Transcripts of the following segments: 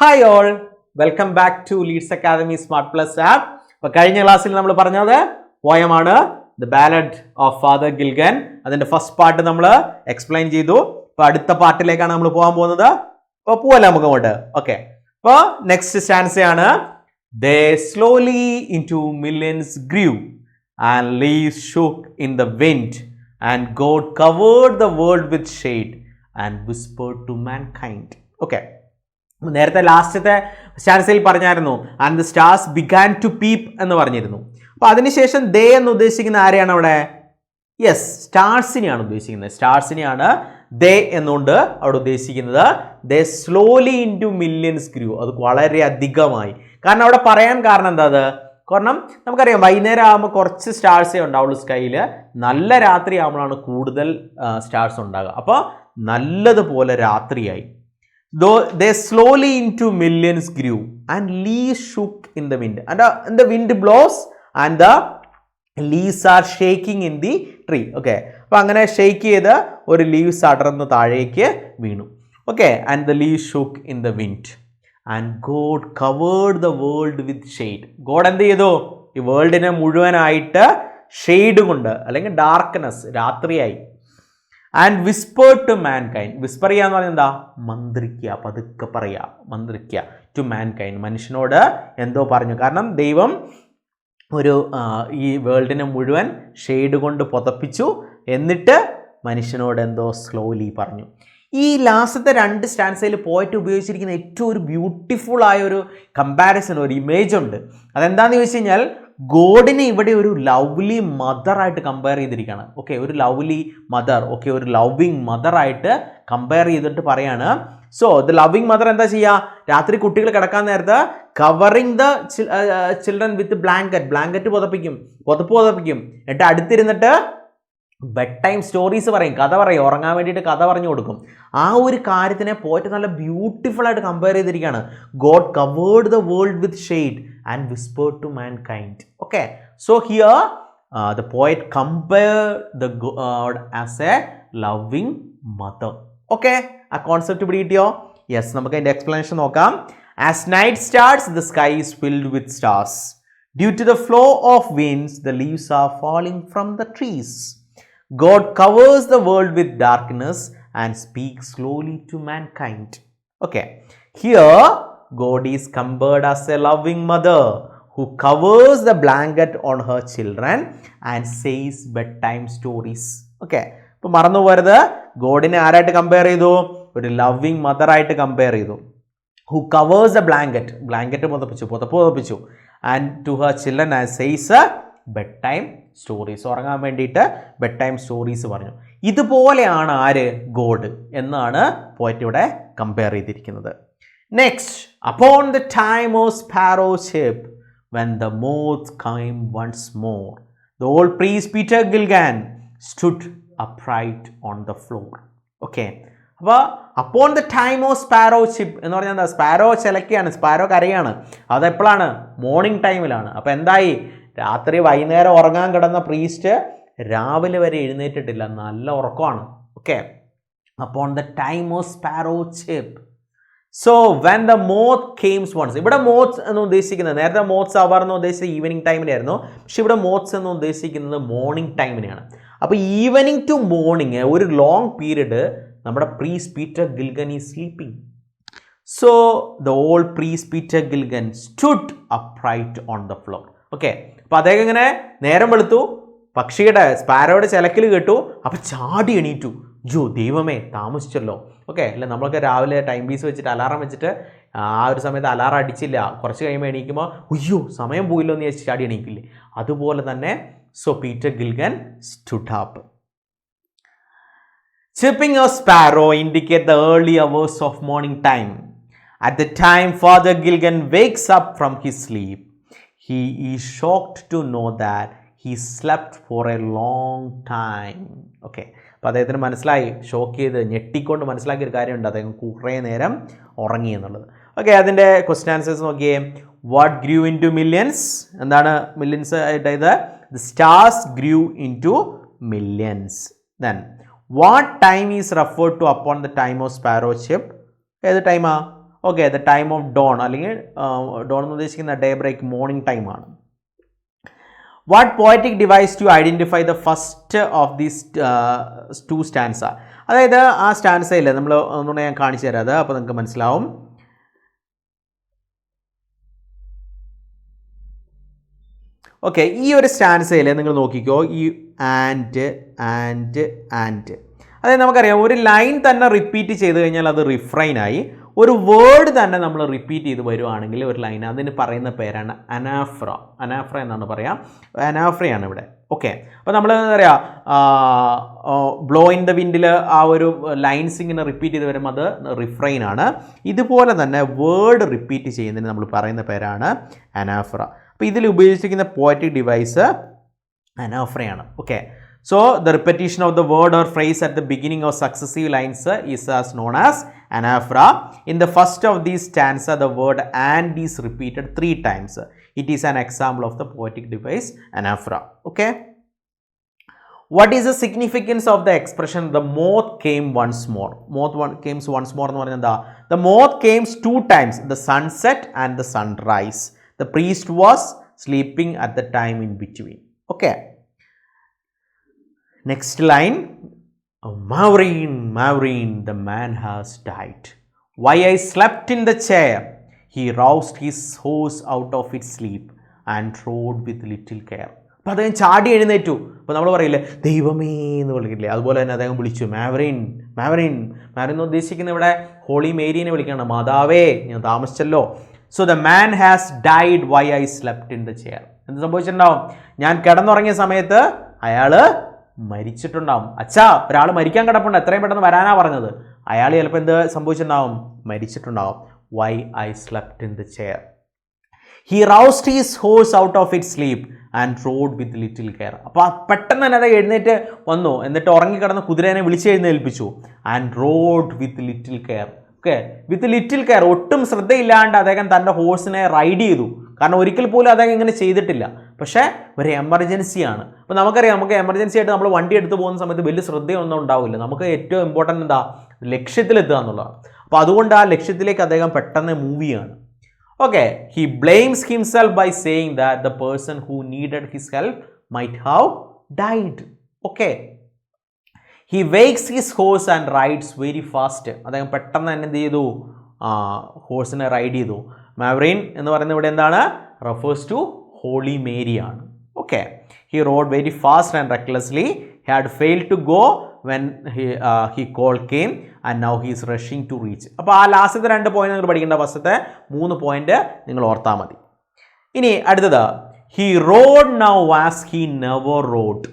Hi all, welcome back to Leeds Academy Smart Plus app. അപ്പോൾ കഴിഞ്ഞ ക്ലാസ്സിൽ നമ്മൾ പറഞ്ഞത് പോയമാണ് The Ballad of Father Gilligan. അതിന്റെ ഫസ്റ്റ് പാർട്ട് നമ്മൾ എക്സ്പ്ലെയിൻ ചെയ്തു. അപ്പോൾ അടുത്ത പാർട്ടിലേക്കാണ് നമ്മൾ പോകാൻ പോകുന്നത്. അപ്പോൾ പോവല്ലേ നമുക്ക് അങ്ങോട്ട്. ഓക്കേ. അപ്പോൾ next സ്റ്റാൻസയാണ് They slowly into millions grew and leaves shook in the wind and God covered the world with shade and whispered to mankind. Okay. നേരത്തെ ലാസ്റ്റത്തെ സ്റ്റാൻസയിൽ പറഞ്ഞായിരുന്നു and the stars began to peep എന്ന് പറഞ്ഞിരുന്നു. അപ്പോൾ അതിനുശേഷം ദേ എന്ന് ഉദ്ദേശിക്കുന്ന ആരെയാണ് അവിടെ? യെസ്, സ്റ്റാർസിനെയാണ് ഉദ്ദേശിക്കുന്നത്. സ്റ്റാർസിനെയാണ് ദേ എന്നുകൊണ്ട് അവിടെ ഉദ്ദേശിക്കുന്നത്. ദേ സ്ലോലി ഇൻ ടു മില്യൻസ് ഗ്രൂ. അത് വളരെ അധികമായി. കാരണം അവിടെ പറയാൻ കാരണം എന്താ? അത് കാരണം നമുക്കറിയാം വൈകുന്നേരം ആകുമ്പോൾ കുറച്ച് സ്റ്റാർസേ ഉണ്ടാവുള്ളൂ സ്കൈയിൽ. നല്ല രാത്രി ആകുമ്പോഴാണ് കൂടുതൽ സ്റ്റാർസ് ഉണ്ടാകുക. അപ്പോൾ നല്ലതുപോലെ രാത്രിയായി. Though they slowly into millions grew and leaves shook in the wind and the wind blows and the leaves are shaking in the tree. Okay, അപ്പോൾ അങ്ങനെ ഷെയ്ക്ക് ചെയ്ത് ഒരു ലീവ്സ് അടർന്ന് താഴേക്ക് വീണു. Okay, and the leaves shook in the wind and God covered the world with shade. God എന്ത് ചെയ്തു? ഈ വേൾഡിനെ മുഴുവനായിട്ട് ഷെയ്ഡ് കൊണ്ട് അല്ലെങ്കിൽ ഡാർക്ക്നെസ് രാത്രിയായി. And whispered to mankind. Whisper ചെയ്യുക എന്ന് പറഞ്ഞാൽ എന്താ? മന്ത്രിക്കുക, പതുക്കെ പറയുക, മന്ത്രിക്കുക. ടു മാൻകൈൻഡ്, മനുഷ്യനോട് എന്തോ പറഞ്ഞു. കാരണം ദൈവം ഒരു ഈ വേൾഡിനെ മുഴുവൻ ഷെയ്ഡ് കൊണ്ട് പുതപ്പിച്ചു. എന്നിട്ട് മനുഷ്യനോട് എന്തോ സ്ലോലി പറഞ്ഞു. ഈ ലാസ്റ്റത്തെ രണ്ട് സ്റ്റാൻസയിൽ പോയിട്ട് ഉപയോഗിച്ചിരിക്കുന്ന ഏറ്റവും ഒരു ബ്യൂട്ടിഫുൾ ആയ ഒരു കമ്പാരിസൺ, ഒരു ഇമേജ് ഉണ്ട്. അതെന്താണെന്ന് ചോദിച്ചു കഴിഞ്ഞാൽ ഗോഡിനെ ഇവിടെ ഒരു ലവ്ലി മദറായിട്ട് കമ്പയർ ചെയ്തിരിക്കുകയാണ്. ഓക്കെ, ഒരു ലവ്ലി മദർ, ഓക്കെ, ഒരു ലവിങ് മദറായിട്ട് കമ്പയർ ചെയ്തിട്ട് പറയാണ്. സോ ദ ലവിങ് മദർ എന്താ ചെയ്യുക? രാത്രി കുട്ടികൾ കിടക്കാൻ നേരത്ത് covering the children with blanket പുതപ്പിക്കും. എന്നിട്ട് അടുത്തിരുന്നിട്ട് ബെഡ് ടൈം സ്റ്റോറീസ് പറയും, കഥ പറയും, ഉറങ്ങാൻ വേണ്ടിയിട്ട് കഥ പറഞ്ഞു കൊടുക്കും. ആ ഒരു കാര്യത്തിനെ പോയിട്ട് നല്ല ബ്യൂട്ടിഫുൾ ആയിട്ട് കമ്പയർ ചെയ്തിരിക്കുകയാണ്. God covered the world with shade and whispered to mankind. Okay, so here the poet compare the God as a loving mother. Okay, ആ കോൺസെപ്റ്റ് പിടികിട്ടിയോ? യെസ്, നമുക്ക് അതിൻ്റെ എക്സ്പ്ലനേഷൻ നോക്കാം. As night starts the sky is filled with stars. Due to the flow of winds the leaves are falling from the trees. God covers the world with darkness and speaks slowly to mankind. Okay, here God is compared as a loving mother who covers the blanket on her children and says bedtime stories. Okay, ഇപ്പോൾ മറന്നു പോരുത്, ഗോഡിനെ ആരായിട്ട് compare ചെയ്തു? ഒരു loving mother ആയിട്ട് compare ചെയ്തു. Who covers the blanket പുതപ്പിച്ചു and to her children and says bed time stories, ഉറങ്ങാൻ വേണ്ടിയിട്ട് ബെഡ് ടൈം സ്റ്റോറീസ് പറഞ്ഞു. ഇതുപോലെയാണ് ആര്? ഗോഡ് എന്നാണ് പോയറ്റ് ഇവിടെ കമ്പയർ ചെയ്തിരിക്കുന്നത്. Next, upon the time of sparrow ship when the moth came once more the old priest Peter Gilligan stood upright on the floor. Okay, അപ്പോൾ upon the time of sparrow ship എന്ന് പറഞ്ഞാൽ എന്താ? Sparrow ചിലക്കുകയാണ്, sparrow കരയാണ്. അതെപ്പോഴാണ്? Morning ടൈമിലാണ്. അപ്പോൾ എന്തായി? രാത്രി വൈകുന്നേരം ഉറങ്ങാൻ കിടന്ന പ്രീസ്റ്റ് രാവിലെ വരെ എഴുന്നേറ്റിട്ടില്ല, നല്ല ഉറക്കമാണ്. ഓക്കെ, അപ്പോൾ the time of sparrow ship. So when the moth comes once. ഇവിടെ മോത്ത്സ് എന്ന് ഉദ്ദേശിക്കുന്നത്, നേരത്തെ മോത്ത്സ് അവർ എന്ന് ഉദ്ദേശിച്ചത് ഈവനിങ് ടൈമിനായിരുന്നു. പക്ഷെ ഇവിടെ മോത്ത്സ് എന്ന് ഉദ്ദേശിക്കുന്നത് മോർണിംഗ് ടൈമിനെയാണ്. അപ്പോൾ ഈവനിങ് ടു മോർണിംഗ് ഒരു ലോങ് പീരീഡ് നമ്മുടെ priest Peter Gilligan is sleeping. So the old priest Peter Gilligan stood upright on the floor. Okay, അപ്പോൾ അദ്ദേഹം ഇങ്ങനെ നേരം വെളുത്തു, പക്ഷിയുടെ സ്പാരോയുടെ ചിലക്കിൽ കേട്ടു, അപ്പോൾ ചാടി എണീറ്റു. ജോ ദൈവമേ, താമസിച്ചല്ലോ. ഓക്കെ, അല്ല നമ്മളൊക്കെ രാവിലെ ടൈം പീസ് വെച്ചിട്ട് അലാറം വെച്ചിട്ട് ആ ഒരു സമയത്ത് അലാറം അടിച്ചില്ല, കുറച്ച് കഴിയുമ്പോൾ എണീക്കുമ്പോൾ ഉയ്യോ സമയം പോയില്ലോ എന്ന് ചോദിച്ച് ചാടി എണീക്കില്ലേ? അതുപോലെ തന്നെ so Peter Gilligan stood up. Chirping a sparrow indicate the early hours of morning time. At the time Father Gilligan wakes up from his sleep, he is shocked to know that he slept for a long time. Okay, അപ്പോൾ അദ്ദേഹത്തിന് മനസ്സിലായി, shock ചെയ്ത് ഞെട്ടിക്കൊണ്ട് മനസ്സിലാക്കിയൊരു കാര്യമുണ്ട്, അദ്ദേഹം കുറേ നേരം ഉറങ്ങി എന്നുള്ളത്. ഓക്കെ, അതിൻ്റെ ക്വസ്റ്റ്യൻ ആൻസേഴ്സ് നോക്കിയേ. What grew into millions? എന്താണ് മില്യൻസ് ആയിട്ട്? ഇത് the stars grew into millions. Then what time is referred to upon the time of sparrow ship? ഏത് ടൈമാ? Okay, the time of dawn, അല്ലെങ്കിൽ dawn എന്ന് ഉദ്ദേശിക്കുന്ന day break, morning ടൈമാണ്. What poetic device to identify the first of these two stanza. അതായത് ആ സ്റ്റാൻസയിൽ നമ്മൾ ഒന്നുകൂടെ ഞാൻ കാണിച്ചു തരാം അത്, അപ്പോൾ നിങ്ങൾക്ക് മനസ്സിലാവും. ഓക്കെ, ഈ ഒരു സ്റ്റാൻസയിൽ നിങ്ങൾ നോക്കിക്കോ, ഈ ആൻഡ്, അതായത് നമുക്കറിയാം ഒരു ലൈൻ തന്നെ റിപ്പീറ്റ് ചെയ്ത് കഴിഞ്ഞാൽ അത് റിഫ്രൈനായി. ഒരു വേർഡ് തന്നെ നമ്മൾ റിപ്പീറ്റ് ചെയ്ത് വരുവാണെങ്കിൽ ഒരു ലൈൻ, അതിന് പറയുന്ന പേരാണ് അനാഫ്ര. അനാഫ്ര എന്നാണ് പറയാം, അനാഫ്രയാണ് ഇവിടെ. ഓക്കെ, അപ്പോൾ നമ്മൾ എന്താ പറയുക, ബ്ലോ ഇൻ ദ വിൻഡിൽ ആ ഒരു ലൈൻസ് ഇങ്ങനെ റിപ്പീറ്റ് ചെയ്ത് വരുമ്പോൾ അത് റിഫ്രൈനാണ്. ഇതുപോലെ തന്നെ വേർഡ് റിപ്പീറ്റ് ചെയ്യുന്നതിന് നമ്മൾ പറയുന്ന പേരാണ് അനാഫ്ര. അപ്പോൾ ഇതിൽ ഉപയോഗിച്ചിരിക്കുന്ന പോയറ്റിക് ഡിവൈസ് അനാഫ്രയാണ്. Okay, so the repetition of the word or phrase at the beginning of successive lines is as known as anaphora. In the first of these stanza, the word and is repeated 3 times. It is an example of the poetic device anaphora. Okay, what is the significance of the expression the moth came once more? Moth came once more എന്ന് പറഞ്ഞാൽ എന്താ? The moth came 2 times, the sunset and the sunrise. The priest was sleeping at the time in between. Okay, next line, Maureen, the man has died. Why I slept in the chair. He roused his horse out of its sleep and rode with little care. അപ്പോൾ അദ്ദേഹം ചാടി എഴുന്നേറ്റു. അപ്പോൾ നമ്മൾ പറയില്ലേ ദൈവമേ എന്ന് വിളിക്കില്ലേ, അതുപോലെ തന്നെ അദ്ദേഹം വിളിച്ചു മാവറിൻ. എന്ന് ഉദ്ദേശിക്കുന്ന ഇവിടെ ഹോളി മേരിനെ വിളിക്കുകയാണ്, മാതാവേ ഞാൻ താമസിച്ചല്ലോ. So the man has died, why I slept in the chair. എന്ത് സംഭവിച്ചിട്ടുണ്ടാവും? ഞാൻ കിടന്നുറങ്ങിയ സമയത്ത് അയാൾ മരിച്ചിട്ടുണ്ടാവും. അച്ഛാ, ഒരാൾ മരിക്കാൻ കിടപ്പുണ്ട്, എത്രയും പെട്ടെന്ന് വരാനാ പറഞ്ഞത്. അയാൾ ചിലപ്പോൾ എന്ത് സംഭവിച്ചിട്ടുണ്ടാവും? മരിച്ചിട്ടുണ്ടാവും. Why I slept in the chair. He roused his horse out of it sleep and rode with little care. അപ്പോൾ പെട്ടെന്ന് തന്നെ അത് എഴുന്നേറ്റ് വന്നു, എന്നിട്ട് ഉറങ്ങിക്കിടന്ന കുതിരേനെ വിളിച്ചെഴുന്നേൽപ്പിച്ചു. And rode with little care. Okay, with little care, ഒട്ടും ശ്രദ്ധയില്ലാണ്ട് അദ്ദേഹം തൻ്റെ ഹോഴ്സിനെ റൈഡ് ചെയ്തു. കാരണം ഒരിക്കൽ പോലും അദ്ദേഹം ഇങ്ങനെ ചെയ്തിട്ടില്ല. പക്ഷേ ഒരു എമർജൻസിയാണ്. അപ്പോൾ നമുക്കറിയാം, നമുക്ക് എമർജൻസി ആയിട്ട് നമ്മൾ വണ്ടി എടുത്ത് പോകുന്ന സമയത്ത് വലിയ ശ്രദ്ധയൊന്നും ഉണ്ടാവില്ല. നമുക്ക് ഏറ്റവും ഇമ്പോർട്ടൻ്റ് എന്താ? ലക്ഷ്യത്തിലെത്തുക എന്നുള്ളതാണ്. അപ്പോൾ അതുകൊണ്ട് ആ ലക്ഷ്യത്തിലേക്ക് അദ്ദേഹം പെട്ടെന്ന് മൂവ് ചെയ്യാണ്. Okay, he blames himself by saying that the person who needed his help might have died. Okay, he wakes his horse and rides very fast. അദ്ദേഹം പെട്ടെന്ന് തന്നെ എന്ത് ചെയ്തു? ഹോഴ്സിനെ റൈഡ് ചെയ്തു. മാവറിൻ എന്ന് പറയുന്നത് ഇവിടെ എന്താണ്? റെഫേഴ്സ് ടു ഹോളി മേരിയാണ്. Okay, he rode very fast and recklessly. He had failed to go when he call came and now he is rushing to reach. അപ്പോൾ ആ ലാസ്റ്റത്തെ 2 പോയിന്റ് നിങ്ങൾ പഠിക്കേണ്ട, ഫസ്റ്റത്തെ 3 പോയിന്റ് നിങ്ങൾ ഓർത്താൽ മതി. ഇനി അടുത്തത്, he rode now as he never road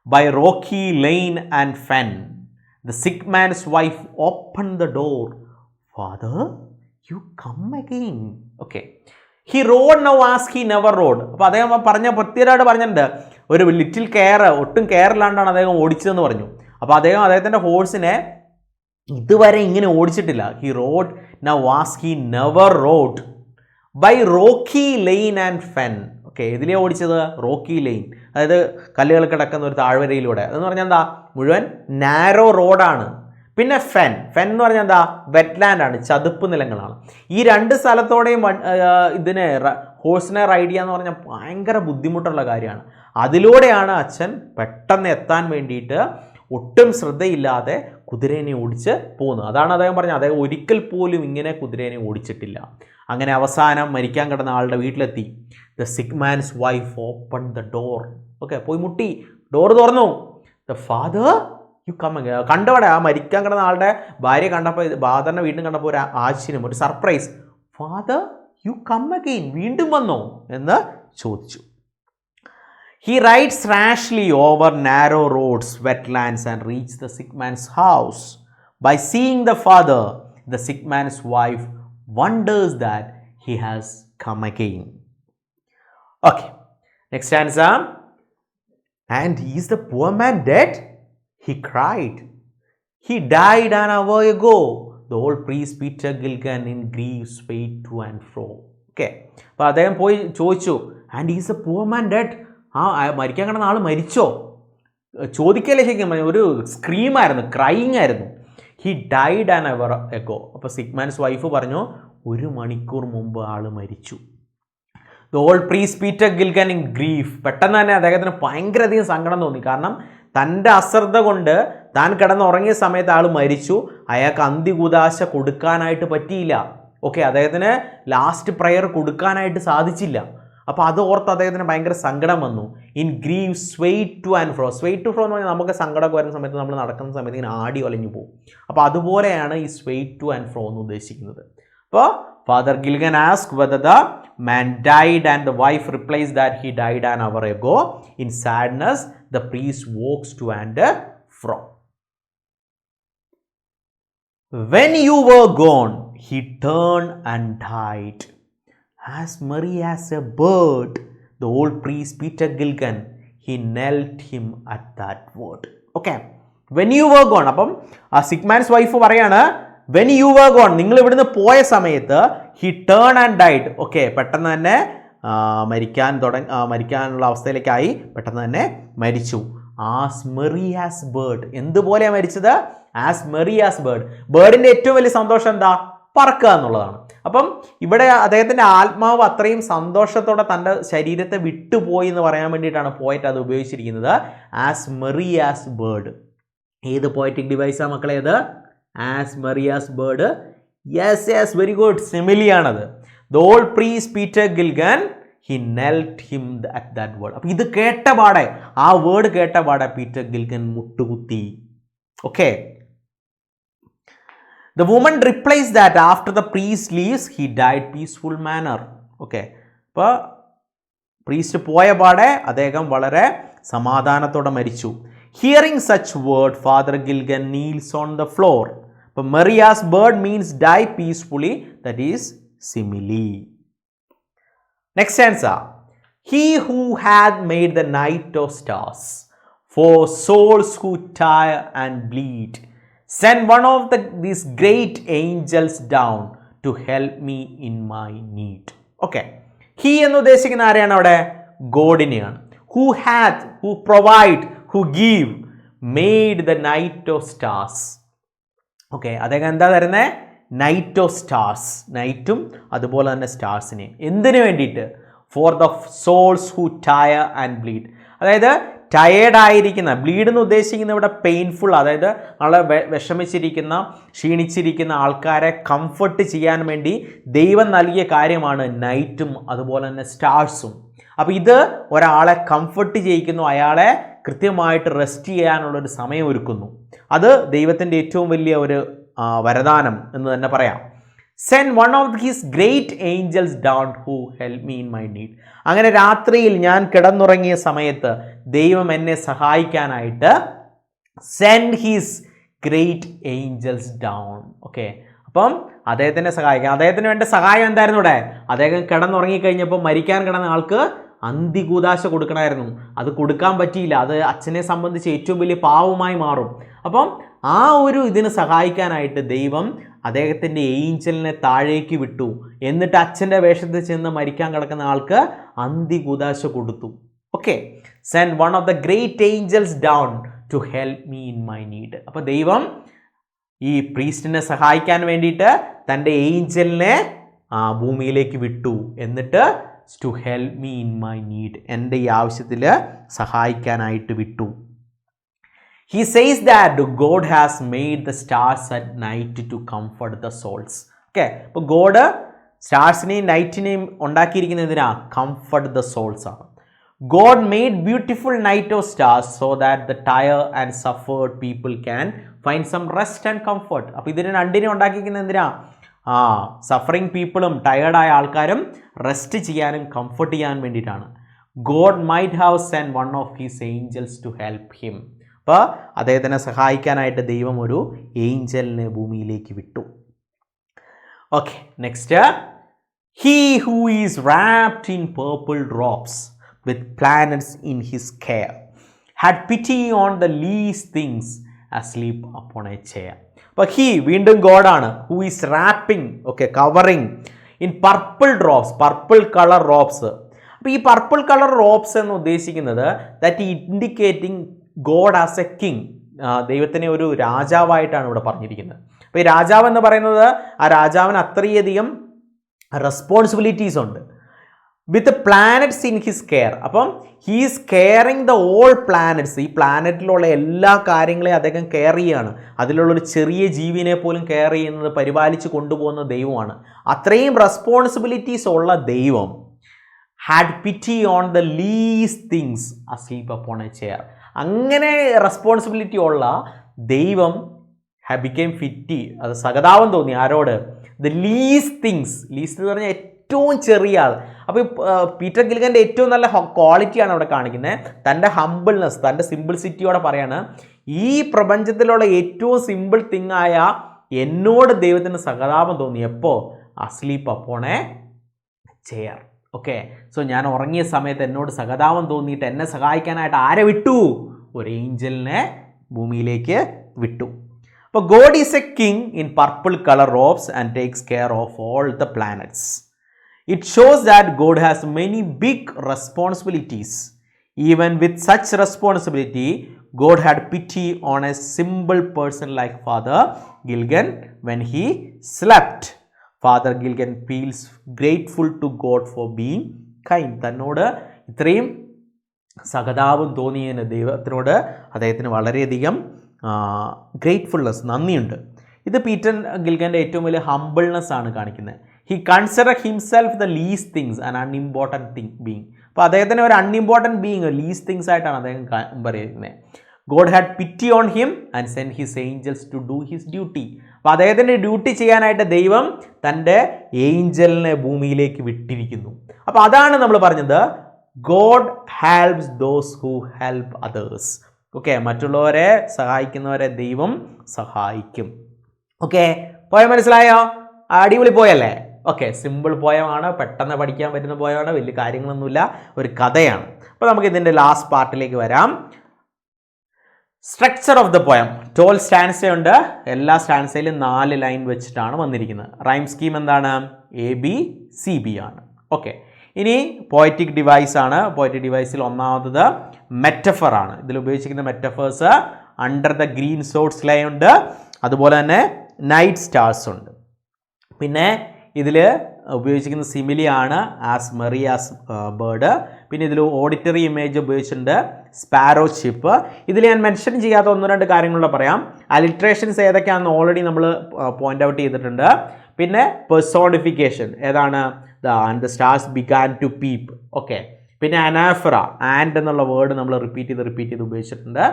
by rocky lane and fen. The sick man's wife opened the door. Father, you come again. Okay, he rode now as he never rode. അപ്പോൾ അദ്ദേഹം പറഞ്ഞ പ്രത്യേകമായിട്ട് പറഞ്ഞിട്ടുണ്ട്, ഒരു little care, ഒട്ടും care ഇല്ലാണ്ടാണ് അദ്ദേഹം ഓടിച്ചതെന്ന് പറഞ്ഞു. അപ്പോൾ അദ്ദേഹത്തിൻ്റെ ഹോഴ്സിനെ ഇതുവരെ ഇങ്ങനെ ഓടിച്ചിട്ടില്ല. He rode now as he never rode by rocky lane and fen. Okay, ഇതിലേ ഓടിച്ചത് റോക്കി ലെയിൻ, അതായത് കല്ലുകൾ കിടക്കുന്ന ഒരു താഴ്വരയിലൂടെ. അതെന്ന് പറഞ്ഞാൽ എന്താ? മുഴുവൻ നാരോ റോഡാണ്. പിന്നെ ഫെൻ എന്ന് പറഞ്ഞാൽ എന്താ? വെറ്റ്ലാൻഡ് ആണ്, ചതുപ്പ് നിലങ്ങളാണ്. ഈ 2 സ്ഥലത്തോടെയും ഇതിനെ ഹോഴ്സിനെ റൈഡ് ചെയ്യാന്ന് പറഞ്ഞാൽ ഭയങ്കര ബുദ്ധിമുട്ടുള്ള കാര്യമാണ്. അതിലൂടെയാണ് അച്ഛൻ പെട്ടെന്ന് എത്താൻ വേണ്ടിയിട്ട് ഒട്ടും ശ്രദ്ധയില്ലാതെ കുതിരേനെ ഓടിച്ച് പോകുന്നത്. അതാണ് അദ്ദേഹം പറഞ്ഞത്, അദ്ദേഹം ഒരിക്കൽ പോലും ഇങ്ങനെ കുതിരേനെ ഓടിച്ചിട്ടില്ല. അങ്ങനെ അവസാനം മരിക്കാൻ കിടന്ന ആളുടെ വീട്ടിലെത്തി. The sick man's wife open the door. Okay, പോയി മുട്ടി, ഡോർ തുറന്നു. The father you come again. കണ്ടവിടെ ആ മരിക്കാൻ കിടന്ന ആളുടെ ഭാര്യ കണ്ടപ്പോൾ, ഫാദറിനെ വീണ്ടും കണ്ടപ്പോൾ ഒരു ആശ്ചര്യം, ഒരു surprise. Father you come again, വീണ്ടും വന്നോ എന്ന് ചോദിച്ചു. He rides rashly over narrow roads, wetlands and reaches the sick man's house. By seeing the father, the sick man's wife wonders that he has come again. Okay, next stanza. And is the poor man dead? He cried. He died an hour ago. The old priest Peter Gilligan in grief swayed to and fro. Okay, അപ്പോൾ അദ്ദേഹം പോയി ചോദിച്ചു, and is the poor man dead? മരിക്കാൻ കിടന്ന ആൾ മരിച്ചോ ചോദിക്കല്ലേ? ശരിക്കും ഒരു സ്ക്രീമായിരുന്നു, ക്രൈയിങ് ആയിരുന്നു. He died an hour ago. അപ്പോൾ സിഗ്മാൻസ് വൈഫ് പറഞ്ഞു 1 മണിക്കൂർ മുമ്പ് ആൾ മരിച്ചു. The old priest Peter Gilligan in grief. പെട്ടെന്ന് തന്നെ അദ്ദേഹത്തിന് ഭയങ്കരധികം സങ്കടം തോന്നി. കാരണം തൻ്റെ അശ്രദ്ധ കൊണ്ട് താൻ കിടന്നുറങ്ങിയ സമയത്ത് ആൾ മരിച്ചു. അയാൾക്ക് അന്ത്യകൂദാശ കൊടുക്കാനായിട്ട് പറ്റിയില്ല. ഓക്കെ, അദ്ദേഹത്തിന് ലാസ്റ്റ് പ്രയർ കൊടുക്കാനായിട്ട് സാധിച്ചില്ല. അപ്പോൾ അത് ഓർത്ത് അദ്ദേഹത്തിന് ഭയങ്കര സങ്കടം വന്നു. In grief swayed to and fro. Swayed to fro എന്ന് പറഞ്ഞാൽ നമുക്ക് സങ്കടമൊക്കെ വരുന്ന സമയത്ത് നമ്മൾ നടക്കുന്ന സമയത്ത് ഇങ്ങനെ ആടി ഒലഞ്ഞു പോകും. അപ്പോൾ അതുപോലെയാണ് ഈ സ്വെയ്റ്റ് ടു ആൻഡ് ഫ്രോ എന്ന് ഉദ്ദേശിക്കുന്നത്. അപ്പോൾ father Gilligan ask whether the man died and the wife replies that he died an hour ago. In sadness, the priest walks to and fro. When you were gone, he turned and died. As merry as a bird, the old priest Peter Gilgan, he knelt him at that word. Okay. When you were gone, അപ്പം ആ സിഗ്മാൻസ് wife പറയാണ് when you were gone, നിങ്ങൾ ഇവിടുന്ന് പോയ സമയത്ത് he turned and died. Okay, പെട്ടെന്ന് തന്നെ മരിക്കാനുള്ള അവസ്ഥയിലേക്കായി, പെട്ടെന്ന് തന്നെ മരിച്ചു. As merry as bird. എന്തുപോലെയാണ് മരിച്ചത്? As merry as bird. ബേർഡിൻ്റെ ഏറ്റവും വലിയ സന്തോഷം എന്താ? പറക്കുക എന്നുള്ളതാണ്. അപ്പം ഇവിടെ അദ്ദേഹത്തിൻ്റെ ആത്മാവ് അത്രയും സന്തോഷത്തോടെ തൻ്റെ ശരീരത്തെ വിട്ടുപോയി എന്ന് പറയാൻ വേണ്ടിയിട്ടാണ് പോയിട്ട് അത് ഉപയോഗിച്ചിരിക്കുന്നത്. As merry as bird. ഏത് പോയറ്റിക് ഡിവൈസാണ് മക്കളെ അത്? As merry as bird. Yes, very good. സിമിലിയാണത്. The old priest Peter Gilligan he knelt him at that word. അപ്പോൾ ഇത് കേട്ടപാടെ, ആ വേർഡ് കേട്ടപാടെ പീറ്റർ ഗിൽഗൻ മുട്ടുകുത്തി. Okay. The woman replies that after the priest leaves, he died peaceful manner. Okay. അപ്പോൾ priest പോയ പാടെ അദ്ദേഹം വളരെ സമാധാനത്തോടെ മരിച്ചു. Hearing such word, Father Gilgan kneels on the floor. അപ്പോൾ Maria's bird means die peacefully. That is simile. Next stanza. He who had made the night of stars for souls who tire and bleed, send one of these great angels down to help me in my need. Okay. He എന്ന് ഉദ്ദേശിക്കുന്ന ആരെയാണ് അവിടെ? ഗോഡിനെയാണ്. Who hath, who provide, who give, made the night of stars. Okay, അദ്ദേഹം എന്താ തരുന്നത്? Knight of stars. നൈറ്റും അതുപോലെ തന്നെ സ്റ്റാർസിനെ. എന്തിനു വേണ്ടിയിട്ട്? For the souls who tire and bleed. അതായത് ടയേർഡായിരിക്കുന്ന, ബ്ലീഡ് എന്ന് ഉദ്ദേശിക്കുന്ന ഇവിടെ പെയിൻഫുൾ, അതായത് വളരെ വിഷമിച്ചിരിക്കുന്ന, ക്ഷീണിച്ചിരിക്കുന്ന ആൾക്കാരെ കംഫർട്ട് ചെയ്യാൻ വേണ്ടി ദൈവം നൽകിയ കാര്യമാണ് നൈറ്റും അതുപോലെ തന്നെ സ്റ്റാർസും. അപ്പോൾ ഇത് ഒരാളെ കംഫർട്ട് ചെയ്യിക്കുന്നു, അയാളെ കൃത്യമായിട്ട് റെസ്റ്റ് ചെയ്യാനുള്ളൊരു സമയം ഒരുക്കുന്നു. അത് ദൈവത്തിൻ്റെ ഏറ്റവും വലിയ ഒരു വരദാനം എന്ന് തന്നെ പറയാം. Send one of his great angels down who help me in my need. അങ്ങനെ രാത്രിയിൽ ഞാൻ കിടന്നുറങ്ങിയ സമയത്ത് ദൈവം എന്നെ സഹായിക്കാനായിട്ട് send his great angels down. Okay, അപ്പം അദ്ദേഹത്തിനെ സഹായിക്കാം. അദ്ദേഹത്തിന് വേണ്ട സഹായം എന്തായിരുന്നു ഇവിടെ? അദ്ദേഹം കിടന്നുറങ്ങിക്കഴിഞ്ഞപ്പോൾ മരിക്കാൻ കിടന്ന ആൾക്ക് അന്തികൂദാശ കൊടുക്കണമായിരുന്നു. അത് കൊടുക്കാൻ പറ്റിയില്ല. അത് അച്ഛനെ സംബന്ധിച്ച് ഏറ്റവും വലിയ പാവമായി മാറും. അപ്പം ആ ഒരു ഇതിന് സഹായിക്കാനായിട്ട് ദൈവം അദ്ദേഹത്തിൻ്റെ ഏഞ്ചലിനെ താഴേക്ക് വിട്ടു. എന്നിട്ട് അച്ഛൻ്റെ വേഷത്തിൽ ചെന്ന് മരിക്കാൻ കിടക്കുന്ന ആൾക്ക് അന്തികൂദാശ കൊടുത്തു. Okay, send one of the great angels down to help me in my need. അപ്പോൾ ദൈവം ഈ പ്രീസ്റ്റിനെ സഹായിക്കാൻ വേണ്ടിയിട്ട് തൻ്റെ ഏഞ്ചലിനെ ഭൂമിയിലേക്ക് വിട്ടു. എന്നിട്ട് to help me in my need, എൻ്റെ ഈ ആവശ്യത്തിൽ സഹായിക്കാനായിട്ട് വിട്ടു. He says that God has made the stars at night to comfort the souls. Okay, അപ്പോൾ ഗോഡ് സ്റ്റാർസിനെയും നൈറ്റിനെയും ഉണ്ടാക്കിയിരിക്കുന്നത് എന്തിനാ? കംഫർട്ട് ദ സോൾസ് ആണ്. God made beautiful night of stars so that the tired and suffered people can find some rest and comfort. അപ്പോൾ ഇതിനെ രണ്ടിനെ ഉണ്ടാക്കിയിരിക്കുന്നത് എന്തിനാ? Suffering പീപ്പിളും ടയേർഡായ ആൾക്കാരും റെസ്റ്റ് ചെയ്യാനും കംഫർട്ട് ചെയ്യാൻ വേണ്ടിയിട്ടാണ്. God might have sent one of his angels to help him. അപ്പോൾ അദ്ദേഹത്തിനെ സഹായിക്കാനായിട്ട് ദൈവം ഒരു ഏഞ്ചലിനെ ഭൂമിയിലേക്ക് വിട്ടു. Okay, next. He who is wrapped in purple drops with planets in his care had pity on the least things asleep upon a chair. അപ്പോൾ he വീണ്ടും ഗോഡാണ്. Who is wrapping, okay, covering in purple drops, purple colour robes. അപ്പോൾ ഈ purple colour robes എന്ന് ഉദ്ദേശിക്കുന്നത് that indicating God as a king. ദൈവത്തിനെ ഒരു രാജാവായിട്ടാണ് ഇവിടെ പറഞ്ഞിരിക്കുന്നത്. അപ്പോൾ ഈ രാജാവ് എന്ന് പറയുന്നത് ആ രാജാവിന് അത്രയധികം റെസ്പോൺസിബിലിറ്റീസ് ഉണ്ട്. വിത്ത് പ്ലാനറ്റ്സ് ഇൻ ഹിസ് കെയർ. അപ്പം he's caring the all planets. ഈ പ്ലാനറ്റിലുള്ള എല്ലാ കാര്യങ്ങളെയും അദ്ദേഹം കെയർ ചെയ്യുകയാണ്. അതിലുള്ളൊരു ചെറിയ ജീവിനെ പോലും കെയർ ചെയ്യുന്നത്, പരിപാലിച്ച് കൊണ്ടുപോകുന്ന ദൈവമാണ്. അത്രയും റെസ്പോൺസിബിലിറ്റീസ് ഉള്ള ദൈവം had pity on the least things asleep upon a chair. അങ്ങനെ റെസ്പോൺസിബിലിറ്റി ഉള്ള ദൈവം ബിക്കേം ഫിറ്റി, അത് സഹതാപം തോന്നി ആരോട്? The least things. ലീസ്റ്റ് എന്ന് പറഞ്ഞാൽ ഏറ്റവും ചെറിയ ആൾ. അപ്പോൾ പീറ്റർ ഗിൽഗൻ്റെ ഏറ്റവും നല്ല ക്വാളിറ്റിയാണ് അവിടെ കാണിക്കുന്നത്. തൻ്റെ ഹംബിൾനെസ്, തൻ്റെ സിമ്പിൾസിറ്റിയോടെ പറയാണ്, ഈ പ്രപഞ്ചത്തിലുള്ള ഏറ്റവും സിമ്പിൾ തിങ് ആയ എന്നോട് ദൈവത്തിന് സഹതാപം തോന്നി. എപ്പോൾ? Asleep upon a chair. Okay, so ഞാൻ ഉറങ്ങിയ സമയത്ത് എന്നോട് സഹതാപം തോന്നിയിട്ട് എന്നെ സഹായിക്കാനായിട്ട് ആരെ വിട്ടു? ഒരു ഏഞ്ചലിനെ ഭൂമിയിലേക്ക് വിട്ടു. അപ്പോൾ God is A king in purple colour robes and takes care of all the planets. It shows that God has many big responsibilities. Even with such responsibility, God had pity on a simple person like Father Gilligan when he slept. Father Gilligan feels grateful to God for being kind. തന്നോട് ഇത്രയും സഹതാപം തോന്നിയതിന് ദൈവത്തിനോട് അദ്ദേഹത്തിന് വളരെയധികം gratefulness, നന്ദിയുണ്ട്. ഇത് Peter ഗിൽഗൻ്റെ ഏറ്റവും വലിയ ഹംബിൾനെസ് ആണ് കാണിക്കുന്നത്. He consider himself the least things and unimportant being. അപ്പോൾ അദ്ദേഹത്തിന് ഒരു അൺഇമ്പോർട്ടൻറ്റ് ബീങ്, ലീസ്റ്റ് തിങ്സ് ആയിട്ടാണ് അദ്ദേഹം പറയുന്നത്. God had pity on him and send his angels to do his duty. അപ്പോൾ അദ്ദേഹത്തിൻ്റെ ഡ്യൂട്ടി ചെയ്യാനായിട്ട് ദൈവം തൻ്റെ ഏഞ്ചലിനെ ഭൂമിയിലേക്ക് വിട്ടിരിക്കുന്നു. അപ്പോൾ അതാണ് നമ്മൾ പറഞ്ഞത്, God helps those who help others. Okay, മറ്റുള്ളവരെ സഹായിക്കുന്നവരെ ദൈവം സഹായിക്കും. ഓക്കെ, പോയം മനസ്സിലായോ? അടിപൊളി പോയല്ലേ? ഓക്കെ, സിമ്പിൾ പോയമാണ്, പെട്ടെന്ന് പഠിക്കാൻ പറ്റുന്ന പോയമാണ്, വലിയ കാര്യങ്ങളൊന്നുമില്ല, ഒരു കഥയാണ്. അപ്പോൾ നമുക്ക് ഇതിൻ്റെ ലാസ്റ്റ് പാർട്ടിലേക്ക് വരാം. Structure of the poem. 12 stanza ഉണ്ട്. എല്ലാ സ്റ്റാൻസയിലും 4 ലൈൻ വെച്ചിട്ടാണ് വന്നിരിക്കുന്നത്. റൈം സ്കീം എന്താണ്? ABCB ആണ്. ഓക്കെ, ഇനി പോയറ്റിക് ഡിവൈസ് ആണ്. പോയറ്റിക് ഡിവൈസിൽ ഒന്നാമത്തത് മെറ്റഫർ ആണ്. ഇതിൽ ഉപയോഗിച്ചിരിക്കുന്ന metaphors under the green sods lie ഉണ്ട്, അതുപോലെ തന്നെ നൈറ്റ് സ്റ്റാർസ് ഉണ്ട്. പിന്നെ ഇതിൽ ഉപയോഗിച്ചിരിക്കുന്ന സിമിലിയാണ് ആസ് മെറി ആസ് ബേർഡ്. പിന്നെ ഇതിൽ ഓഡിറ്ററി ഇമേജ് ഉപയോഗിച്ചിട്ടുണ്ട്, സ്പാരോ ഷിപ്പ്. ഇതിൽ ഞാൻ മെൻഷൻ ചെയ്യാത്ത 1-2 കാര്യങ്ങളൂടെ പറയാം. അലിട്രേഷൻസ് ഏതൊക്കെയാണെന്ന് ഓൾറെഡി നമ്മൾ പോയിന്റ് ഔട്ട് ചെയ്തിട്ടുണ്ട്. പിന്നെ പെർസോണിഫിക്കേഷൻ ഏതാണ്? The stars began to peep. Okay, പിന്നെ അനാഫറ, ആൻഡ് എന്നുള്ള വേർഡ് നമ്മൾ റിപ്പീറ്റ് ചെയ്ത് ഉപയോഗിച്ചിട്ടുണ്ട്.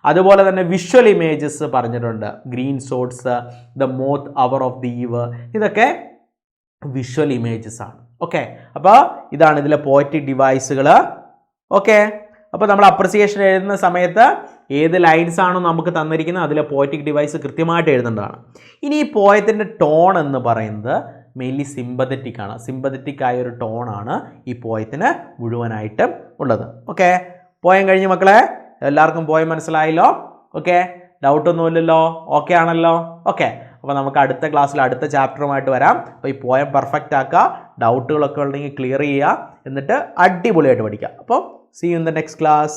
അതുപോലെ തന്നെ വിഷ്വൽ ഇമേജസ് പറഞ്ഞിട്ടുണ്ട്. Green sods, the moth, hour of the eve, ഇതൊക്കെ വിഷ്വൽ ഇമേജസ് ആണ്. ഓക്കെ, അപ്പോൾ ഇതാണ് ഇതിലെ പോയറ്റിക് ഡിവൈസുകൾ. ഓക്കെ, അപ്പോൾ നമ്മൾ അപ്രിസിയേഷൻ എഴുതുന്ന സമയത്ത് ഏത് ലൈൻസ് ആണോ നമുക്ക് തന്നിരിക്കുന്നത് അതിലെ പോയറ്റിക് ഡിവൈസ് കൃത്യമായിട്ട് എഴുതേണ്ടതാണ്. ഇനി ഈ പോയത്തിൻ്റെ ടോൺ എന്ന് പറയുന്നത് മെയിൻലി സിമ്പതറ്റിക് ആണ്. സിമ്പതറ്റിക് ആയ ഒരു ടോണാണ് ഈ പോയത്തിന് മുഴുവനായിട്ട് ഉള്ളത്. ഓക്കെ, പോയം കഴിഞ്ഞ് മക്കളെ, എല്ലാവർക്കും പോയം മനസ്സിലായല്ലോ? ഓക്കെ, ഡൗട്ടൊന്നുമില്ലല്ലോ? ഓക്കെ ആണല്ലോ? ഓക്കെ, അപ്പോൾ നമുക്ക് അടുത്ത ക്ലാസ്സിൽ അടുത്ത ചാപ്റ്ററുമായിട്ട് വരാം. അപ്പോൾ ഈ പോയം പെർഫെക്റ്റ് ആക്കുക, ഡൗട്ടുകളൊക്കെ ഉണ്ടെങ്കിൽ ക്ലിയർ ചെയ്യുക, എന്നിട്ട് അടിപൊളിയായിട്ട് പഠിക്കുക. അപ്പോൾ see you in the next class.